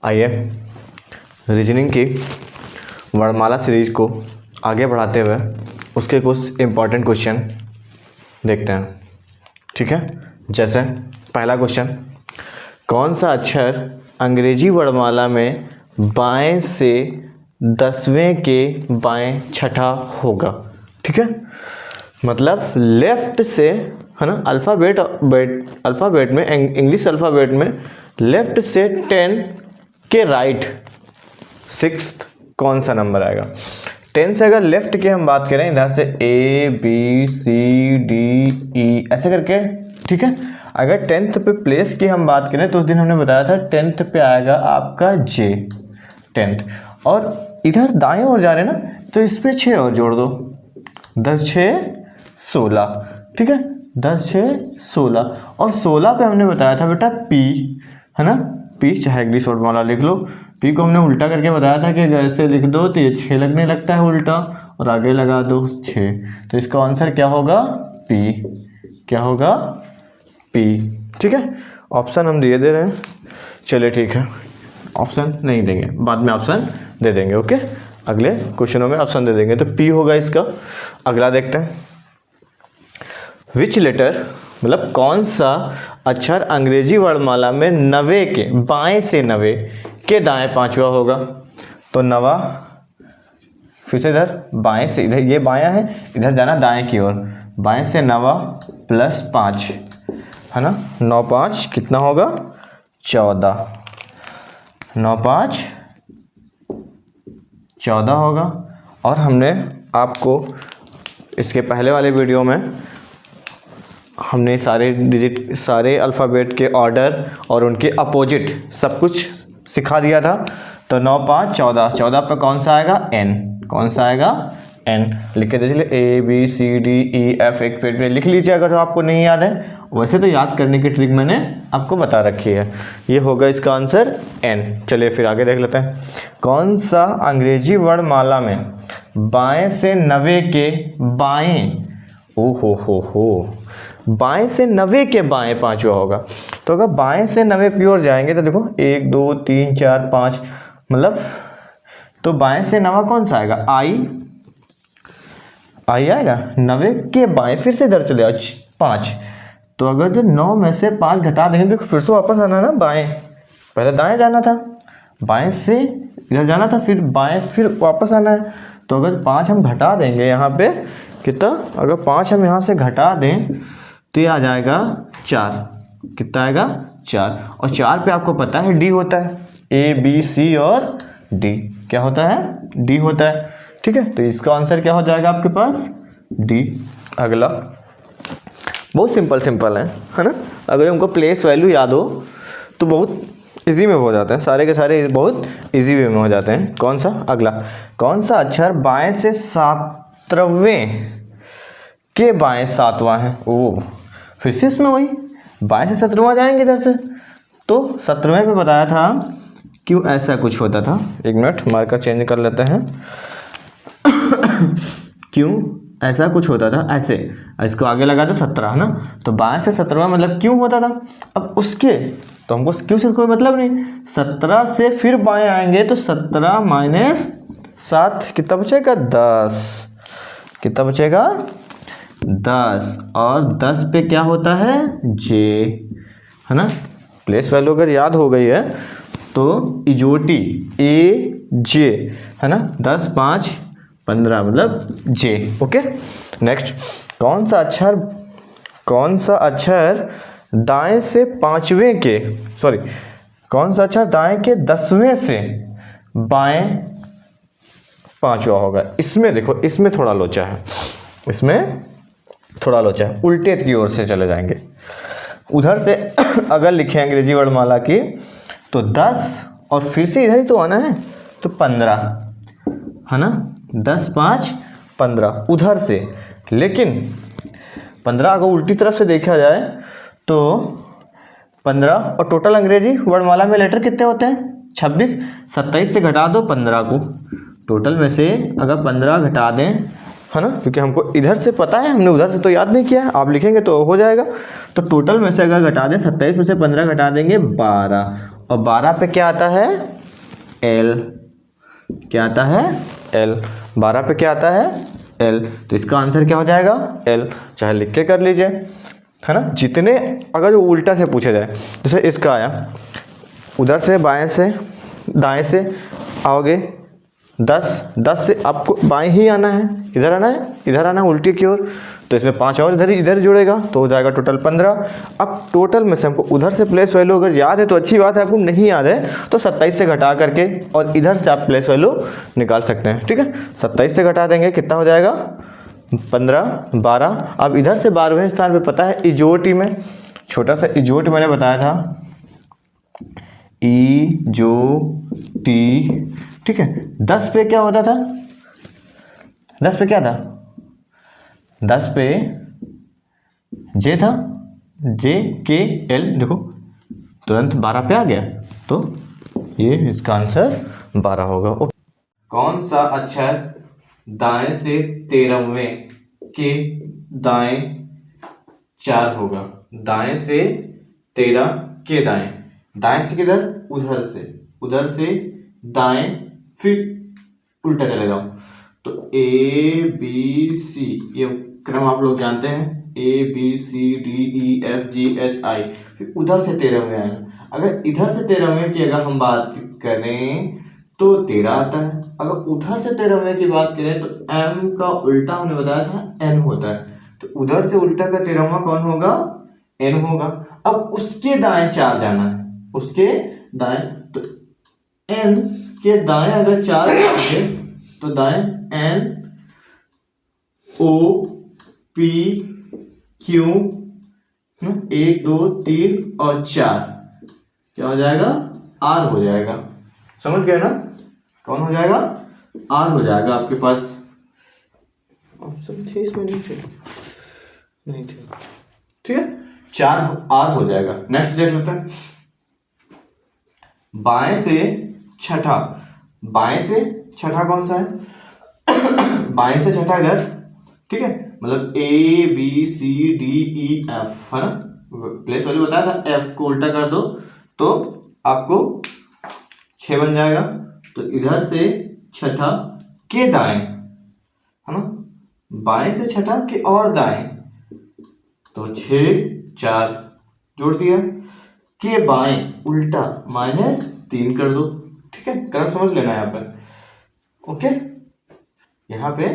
आइए रीजनिंग की वर्णमाला सीरीज को आगे बढ़ाते हुए उसके कुछ इम्पॉर्टेंट क्वेश्चन देखते हैं। ठीक है, जैसे पहला क्वेश्चन, कौन सा अक्षर अंग्रेजी वर्णमाला में बाएं से 10वें के बाएं छठा होगा। ठीक है, मतलब लेफ्ट से, है ना, अल्फ़ाबेट में, इंग्लिश अल्फ़ाबेट में लेफ्ट से 10 के राइट 6th कौन सा नंबर आएगा। 10 से अगर लेफ्ट की हम बात करें, इधर से ABCDE ऐसे करके, ठीक है। अगर 10th पे प्लेस की हम बात करें तो उस दिन हमने बताया था 10th पे आएगा आपका J 10th, और इधर दाएं ओर जा रहे हैं ना, तो इस पे 6 और जोड़ दो, 10 6 16। ठीक है, 10 6 16, और 16 पे हमने बताया था बेटा P, है ना, P चाहे इंग्लिश वर्णमाला लिख लो, P को हमने उल्टा करके बताया था कि ऐसे लिख दो तो ये 6 लगने लगता है उल्टा, और आगे लगा दो 6, तो इसका आंसर क्या होगा P, क्या होगा P। ठीक है, ऑप्शन हम दिए दे रहे हैं, चलिए ठीक है, ऑप्शन नहीं देंगे, बाद में ऑप्शन दे देंगे। ओके, अगले क्वेश्चनों में ऑप्शन दे देंगे, तो P होगा इसका। अगला देखते हैं, विच लेटर, मतलब कौन सा अक्षर अंग्रेजी वर्णमाला में 90 के बाएं से 90 के दाएं पांचवा होगा। तो 90, फिर से इधर बाएं से, इधर ये बायां है, इधर जाना दाएं की ओर, बाएं से 90 प्लस 5, है ना, 9 5 कितना होगा 14, 9 5 14 होगा। और हमने आपको इसके पहले वाले वीडियो में हमने सारे डिजिट, सारे अल्फ़ाबेट के ऑर्डर और उनके अपोजिट सब कुछ सिखा दिया था। तो 9 5 14, 14 पर कौन सा आएगा N, कौन सा आएगा N, लिख के दे चलिए ABCDEF एक पेज में लिख लीजिए अगर तो आपको नहीं याद है, वैसे तो याद करने की ट्रिक मैंने आपको बता रखी है। ये होगा इसका आंसर N। चलिए फिर आगे देख लेते हैं, कौन सा अंग्रेजी वर्णमाला में बाएं से 90 के बाएं, हो बाएं से 90 के बाएं पांचवा होगा। तो अगर बाएं से 90 की ओर जाएंगे तो देखो 1 2 3 4 5, मतलब तो बाएं से 90 कौन सा आएगा I आएगा 90 के बाएं, फिर से इधर चले आओ 5, तो अगर जो 9 में से 5 घटा देंगे तो फिर से वापस आना ना बाएं, पहले दाएं जाना था, बाएं से इधर जाना था, फिर बाएं, फिर वापस आना है। तो अगर 5 हम घटा देंगे यहाँ पे कितना, अगर 5 हम यहाँ से घटा दें तो ये आ जाएगा 4, कितना आएगा 4, और 4 पे आपको पता है D होता है, ABC और D क्या होता है D होता है। ठीक है, तो इसका आंसर क्या हो जाएगा आपके पास D। अगला बहुत सिंपल है ना, अगर हमको प्लेस वैल्यू याद हो तो बहुत इजी में हो जाते हैं, सारे के सारे बहुत इजी वे में हो जाते हैं। कौन सा, अगला, कौन सा अक्षर बाएं से 7वें के बाएं 7वां है। फिर से इसमें वही बाएं से 17वां जाएंगे इधर से, तो 17वें पे बताया था क्यों ऐसा कुछ होता था, एक मिनट मार्कर चेंज कर लेते हैं क्यों ऐसा कुछ होता था, ऐसे इसको आगे लगा दो 17, है ना, तो बाएं से 17वां मतलब क्यों होता था। अब उसके तो हमको क्यों से कोई मतलब नहीं, 17 से फिर बाएं आएंगे तो 17 माइनस 7 कितना बचेगा 10, कितना बचेगा 10, और 10 पे क्या होता है J, है ना, प्लेस वैल्यू अगर याद हो गई है तो इजोटी AJ, है ना, 10 5 15 मतलब J। ओके, नेक्स्ट, कौन सा अक्षर दाएं से 5वें के, सॉरी, कौन सा अक्षर दाएं के 10वें से बाएं 5वां होगा। इसमें देखो, इसमें थोड़ा लोचा है, इसमें थोड़ा लोचा है, उल्टे की ओर से चले जाएंगे। उधर से अगर लिखे अंग्रेजी वर्णमाला की तो 10, और फिर से इधर ही तो आना है, तो 15, है ना, 10 5 15 उधर से, लेकिन 15 अगर उल्टी तरफ से देखा जाए तो 15, और टोटल अंग्रेजी वर्णमाला में लेटर कितने होते हैं 26, 27 से घटा दो 15 को, टोटल में से अगर 15 घटा दें, है ना, क्योंकि हमको इधर से पता है, हमने उधर से तो याद नहीं किया है, आप लिखेंगे तो हो जाएगा। तो टोटल में से अगर घटा दें 27 में से 15 घटा देंगे 12, और 12 पे क्या आता है L, क्या आता है L, 12 पे क्या आता है L, तो इसका आंसर क्या हो जाएगा L। चाहे लिख के कर लीजिए, है ना। जितने अगर जो उल्टा से पूछा जाए, जैसे इसका आया, उधर से बाएं से दाएं से आओगे 10 से आपको बाएं ही आना है, इधर आना है, इधर आना है उल्टी की ओर, तो इसमें 5 और इधर जुड़ेगा तो हो जाएगा टोटल 15। अब टोटल में से हमको उधर से प्लेस वैल्यू अगर याद है तो अच्छी बात है, आपको नहीं याद है तो 27 से घटा करके और इधर से आप प्लेस वैल्यू निकाल सकते हैं, ठीक है। 27 से घटा देंगे कितना हो जाएगा 15, 12। अब इधर से 12वें स्थान पर पता है इजोटी में, छोटा सा इजोट मैंने बताया था, ई जो टी, ठीक है। 10 पे क्या होता था, 10 पे क्या था, 10 पे जे था, जे के एल, देखो तुरंत 12 पे आ गया, तो ये इसका आंसर 12 होगा। कौन सा अक्षर दाएं से 13वें के दाएं 4 होगा, दाएं से 13 के दाएं, दाएं से किधर, उधर से दाएं, फिर उल्टा चले जाओ, तो ए बी सी, ये क्रम आप लोग जानते हैं, A B C D E F G H I, फिर उधर से 13वें आएगा। अगर इधर से 13वें की अगर हम बात करें तो 13 आता है, अगर उधर से 13वें की बात करें तो एम का उल्टा हमने बताया था एन होता है, तो उधर से उल्टा का 13वां कौन होगा, एन होगा। अब उसके दाएं 4 जाना है, उसके दाएं, तो एन के दाएं अगर 4 जाएंगे तो दाएं एन ओ पी क्यू, 1 2 3 और 4 क्या हो जाएगा, आर हो जाएगा। समझ गए ना, कौन हो जाएगा, आर हो जाएगा आपके पास। ऑप्शन थे इसमें, नहीं थे, ठीक है, 4 आर हो जाएगा। नेक्स्ट देख लेते हैं, बाएं से छठा, बाएं से छठा कौन सा है बाएं से छठा इधर, ठीक है, मतलब A B C D E F, है ना, प्लेस वैल्यू बताया था, एफ को उल्टा कर दो तो आपको 6 बन जाएगा, तो इधर से छठा के दाएं, है ना, बाएं से छठा के और दाएं, तो 6 4 जोड़ दिया, के बाएं उल्टा -3 कर दो, ठीक है, क्रम समझ लेना यहाँ पर, ओके, यहाँ पे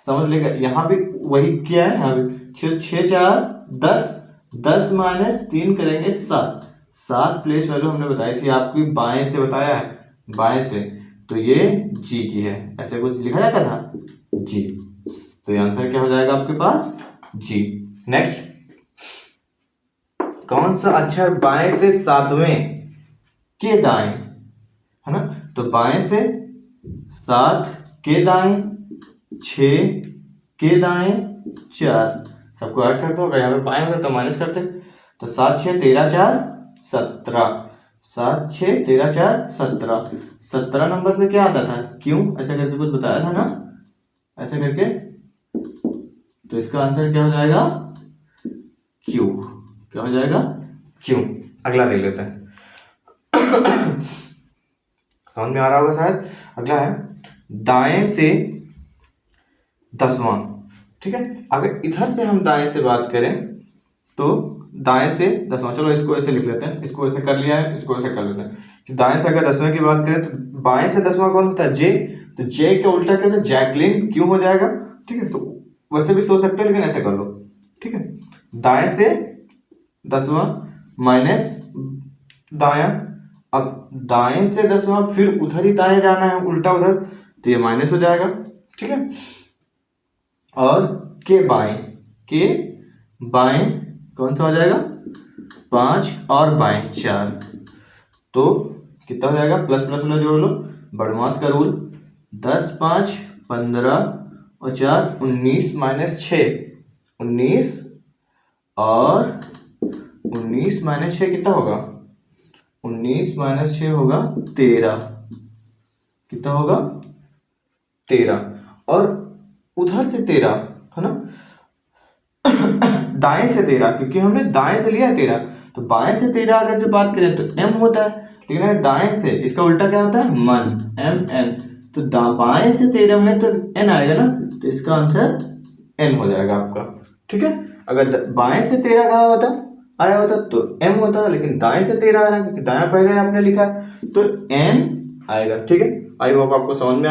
समझ लेगा, यहाँ पे वही क्या है, यहाँ पे 6 4 10, 10 -3 करेंगे 7, 7 प्लेस वैल्यू हमने बताई थी आपकी, बाएं से बताया है, बाएं से, तो ये जी की है, ऐसे कुछ लिखा जाता था जी, तो ये आंसर क्या हो जाएगा आपके पास जी। नेक्स्ट, कौन सा अक्षर बाएं से 7वें के दाएं, है ना, तो बाएं से 7 के दाएं, 6 के दाएं, 4, सबको ऐड कर दो, अगर यहाँ पे बाएं होता तो माइनस करते, तो 7 6 13 4 17, 7 6 13 4 17, 17 नंबर पे क्या आता था, क्यों, ऐसा करके कुछ बताया था ना, ऐसा करके, तो इसका आंसर क्या हो जाएगा क्यू, क्या हो जाएगा क्यू। अगला देख लेते हैं समझ में आ रहा होगा शायद। अगला है दाएं से 10वां, ठीक है, अगर इधर से हम दाएं से बात करें तो दाएं से 10वां, चलो इसको ऐसे लिख लेते हैं, इसको ऐसे कर लिया है, इसको ऐसे कर लेते हैं कि दाएं से अगर 10वें की बात करें तो बाएं से 10वां कौन होता है, जे, तो जे का उल्टा क्या था, जैकलिन, क्यों हो जाएगा, ठीक है, तो वैसे भी सोच सकते हो लेकिन ऐसे कर लो, ठीक है, दाएं से 10वां माइनस दायां, अब दाएं से 10वां फिर उधर ही दाएं जाना है, उल्टा उधर, तो ये माइनस हो जाएगा, ठीक है, और के बाएं कौन सा हो जाएगा 5 और बाएं 4, तो कितना हो जाएगा, प्लस प्लस वाला जोड़ लो, बड़मास का रूल, 10 5 15 और 4 19 -6 19, और 19 -6 कितना होगा, 19 -6 होगा 13, कितना होगा 13, और उधर से 13, है ना दाएं से 13, क्योंकि हमने दाएं से लिया 13, तो बाएं से 13 अगर जो बात करें तो m होता है, लेकिन अगर दाएं से, इसका उल्टा क्या होता है, मन, mn, तो बाएं से 13 में तो n आएगा ना, तो इसका आंसर n हो जाएगा आपका। ठीक है, अगर बाएं से 13 कहा होता आया होता तो m होता, लेकिन दाएं से 13 आ रहा है क्योंकि दाया पहले आपने लिखा है, तो n आएगा। ठीक है, आई होप आपको समझ में